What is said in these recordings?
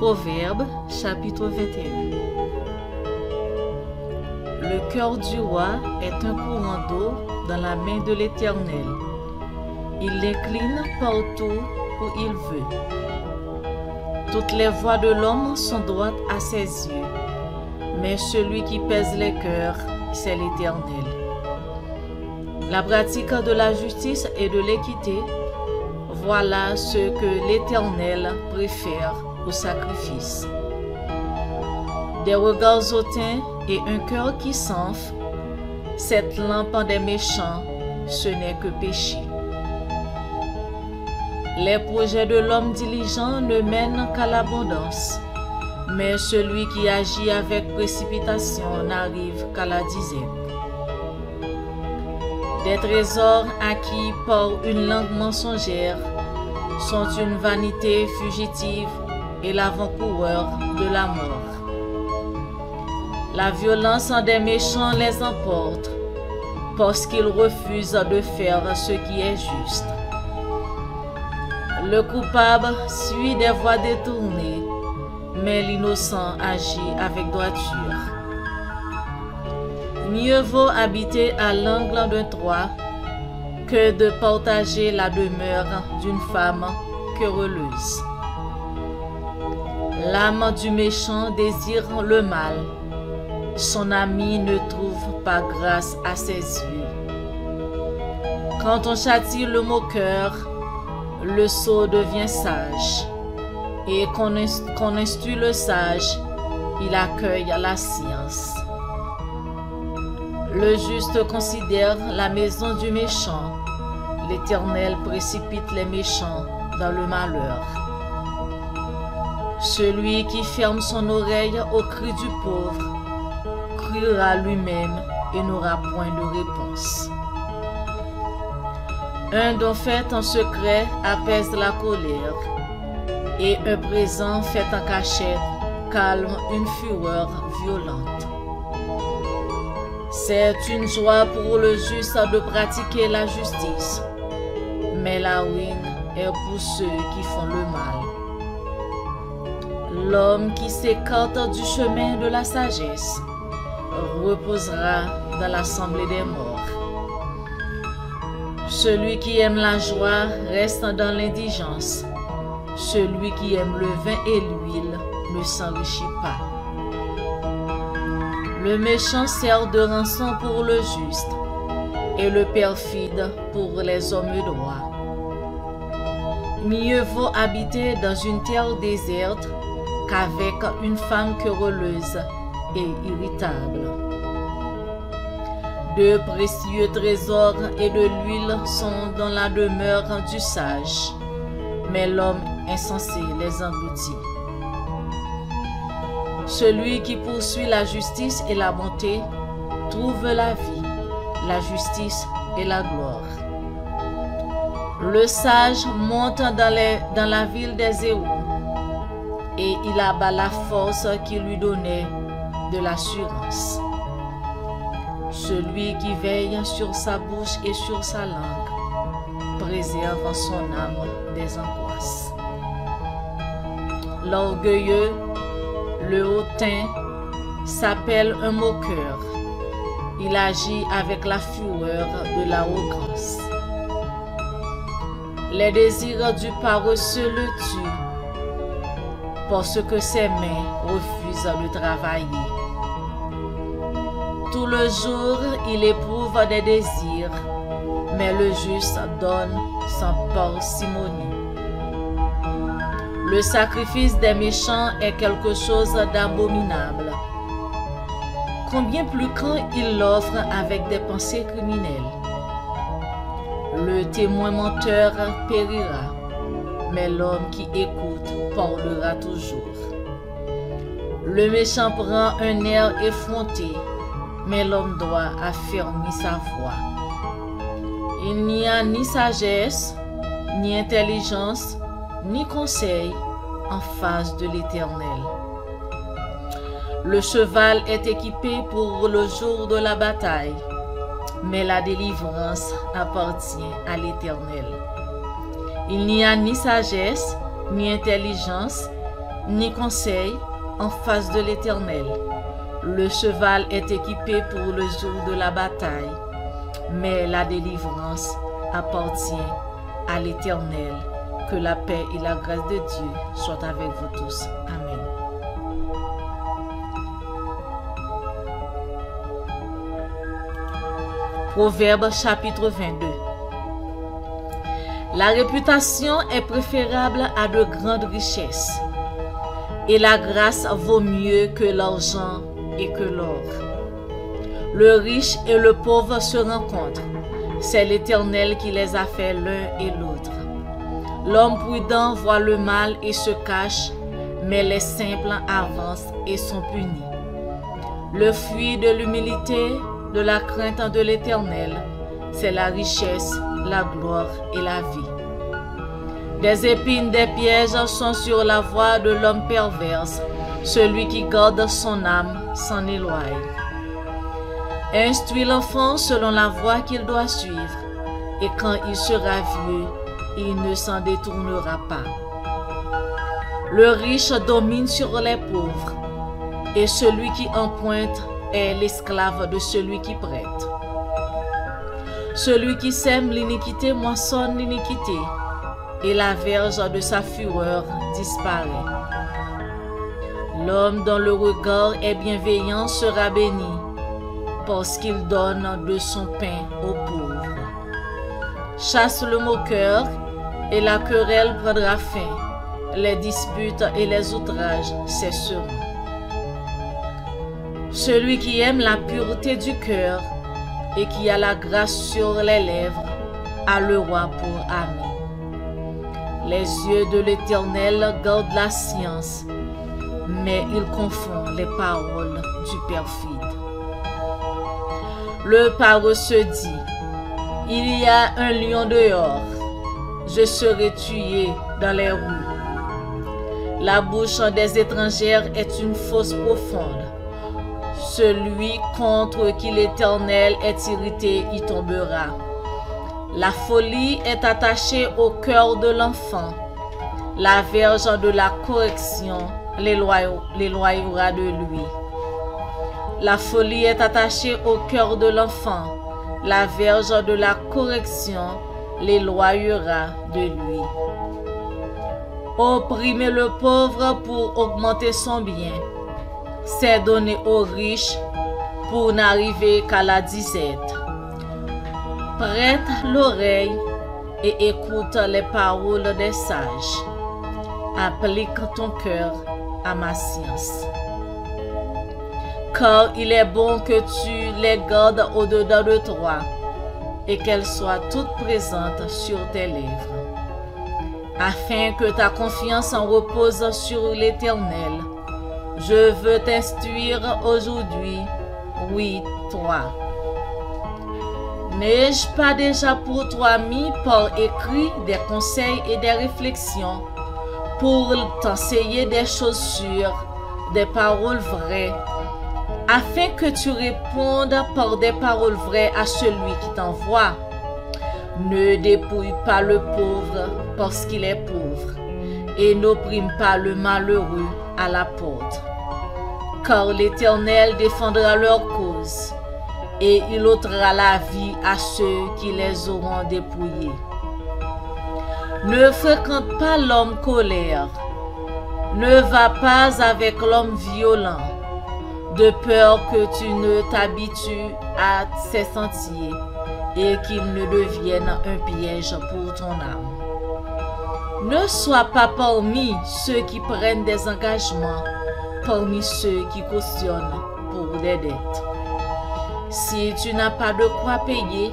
Proverbes chapitre 21. Le cœur du roi est un courant d'eau dans la main de l'Éternel. Il l'incline partout où il veut. Toutes les voies de l'homme sont droites à ses yeux, mais celui qui pèse les cœurs, c'est l'Éternel. La pratique de la justice et de l'équité, voilà ce que l'Éternel préfère au sacrifice. Des regards hautains et un cœur qui s'enfle, cette lampe des méchants, ce n'est que péché. Les projets de l'homme diligent ne mènent qu'à l'abondance, mais celui qui agit avec précipitation n'arrive qu'à la dizaine. Des trésors acquis par une langue mensongère sont une vanité fugitive et l'avant-coureur de la mort. La violence des méchants les emporte parce qu'ils refusent de faire ce qui est juste. Le coupable suit des voies détournées, mais l'innocent agit avec droiture. Mieux vaut habiter à l'angle d'un toit que de partager la demeure d'une femme querelleuse. L'âme du méchant désire le mal. Son ami ne trouve pas grâce à ses yeux. Quand on châtie le moqueur, le sot devient sage. Et qu'on instruit le sage, il accueille la science. Le juste considère la maison du méchant. L'Éternel précipite les méchants dans le malheur. Celui qui ferme son oreille au cri du pauvre criera lui-même et n'aura point de réponse. Un don fait en secret apaise la colère, et un présent fait en cachette calme une fureur violente. C'est une joie pour le juste de pratiquer la justice, mais la ruine est pour ceux qui font le mal. L'homme qui s'écarte du chemin de la sagesse reposera dans l'assemblée des morts. Celui qui aime la joie reste dans l'indigence. Celui qui aime le vin et l'huile ne s'enrichit pas. Le méchant sert de rançon pour le juste et le perfide pour les hommes droits. Mieux vaut habiter dans une terre déserte qu'avec une femme querelleuse et irritable. De précieux trésors et de l'huile sont dans la demeure du sage, mais l'homme insensé les engloutit. Celui qui poursuit la justice et la bonté trouve la vie, la justice et la gloire. Le sage monte dans la ville des héros et il abat la force qui lui donnait de l'assurance. Celui qui veille sur sa bouche et sur sa langue préserve son âme des angoisses. L'orgueilleux, le hautain, s'appelle un moqueur. Il agit avec la fureur de l'arrogance. Les désirs du paresseux le tuent, parce que ses mains refusent de travailler. Tout le jour, il éprouve des désirs, mais le juste donne sans parcimonie. Le sacrifice des méchants est quelque chose d'abominable. Combien plus quand il l'offre avec des pensées criminelles. Le témoin menteur périra, mais l'homme qui écoute parlera toujours. Le méchant prend un air effronté, mais l'homme droit affermit sa voix. Il n'y a ni sagesse, ni intelligence, ni conseil en face de l'Éternel. Le cheval est équipé pour le jour de la bataille, mais la délivrance appartient à l'Éternel. Il n'y a ni sagesse, ni intelligence, ni conseil en face de l'Éternel. Le cheval est équipé pour le jour de la bataille, mais la délivrance appartient à l'Éternel. Que la paix et la grâce de Dieu soient avec vous tous. Amen. Proverbe chapitre 22. La réputation est préférable à de grandes richesses, et la grâce vaut mieux que l'argent et que l'or. Le riche et le pauvre se rencontrent, c'est l'Éternel qui les a fait l'un et l'autre. L'homme prudent voit le mal et se cache, mais les simples avancent et sont punis. Le fruit de l'humilité, de la crainte de l'Éternel, c'est la richesse, la gloire et la vie. Des épines, des pièges sont sur la voie de l'homme perverse. Celui qui garde son âme s'en éloigne. Instruis l'enfant selon la voie qu'il doit suivre, et quand il sera vieux, il ne s'en détournera pas. Le riche domine sur les pauvres, et celui qui emprunte est l'esclave de celui qui prête. Celui qui sème l'iniquité moissonne l'iniquité, et la verge de sa fureur disparaît. L'homme dont le regard est bienveillant sera béni, parce qu'il donne de son pain aux pauvres. Chasse le moqueur, et la querelle prendra fin. Les disputes et les outrages cesseront. Celui qui aime la pureté du cœur et qui a la grâce sur les lèvres a le roi pour ami. Les yeux de l'Éternel gardent la science, mais il confond les paroles du perfide. Le paresseux dit: il y a un lion dehors, je serai tué dans les rues. La bouche des étrangères est une fosse profonde. Celui contre qui l'Éternel est irrité y tombera. La folie est attachée au cœur de l'enfant. La verge de la correction l'éloignera de lui. La folie est attachée au cœur de l'enfant. La verge de la correction l'éloignera de lui. Opprimer le pauvre pour augmenter son bien, c'est donner aux riches pour n'arriver qu'à la disette. Prête l'oreille et écoute les paroles des sages. Applique ton cœur à ma science. Car il est bon que tu les gardes au-dedans de toi et qu'elles soient toutes présentes sur tes lèvres, afin que ta confiance en repose sur l'Éternel. Je veux t'instruire aujourd'hui, oui, toi. N'ai-je pas déjà pour toi mis par écrit des conseils et des réflexions pour t'enseigner des choses sûres, des paroles vraies, afin que tu répondes par des paroles vraies à celui qui t'envoie? Ne dépouille pas le pauvre parce qu'il est pauvre, et n'opprime pas le malheureux à la porte. Car l'Éternel défendra leur cause, et il ôtera la vie à ceux qui les auront dépouillés. Ne fréquente pas l'homme colère, ne va pas avec l'homme violent, de peur que tu ne t'habitues à ses sentiers et qu'il ne devienne un piège pour ton âme. Ne sois pas parmi ceux qui prennent des engagements, parmi ceux qui cautionnent pour des dettes. Si tu n'as pas de quoi payer,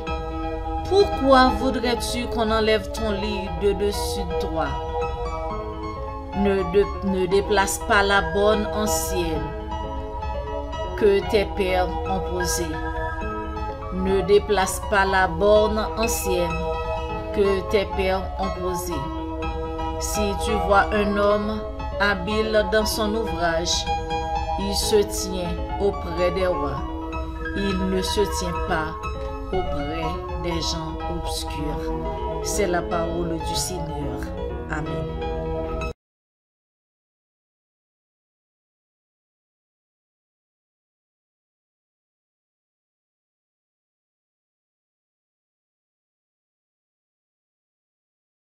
pourquoi voudrais-tu qu'on enlève ton lit de dessus de toi? Ne déplace pas la borne ancienne que tes pères ont posée. Ne déplace pas la borne ancienne que tes pères ont posée. Si tu vois un homme habile dans son ouvrage, il se tient auprès des rois. Il ne se tient pas auprès des gens obscurs. C'est la parole du Seigneur. Amen.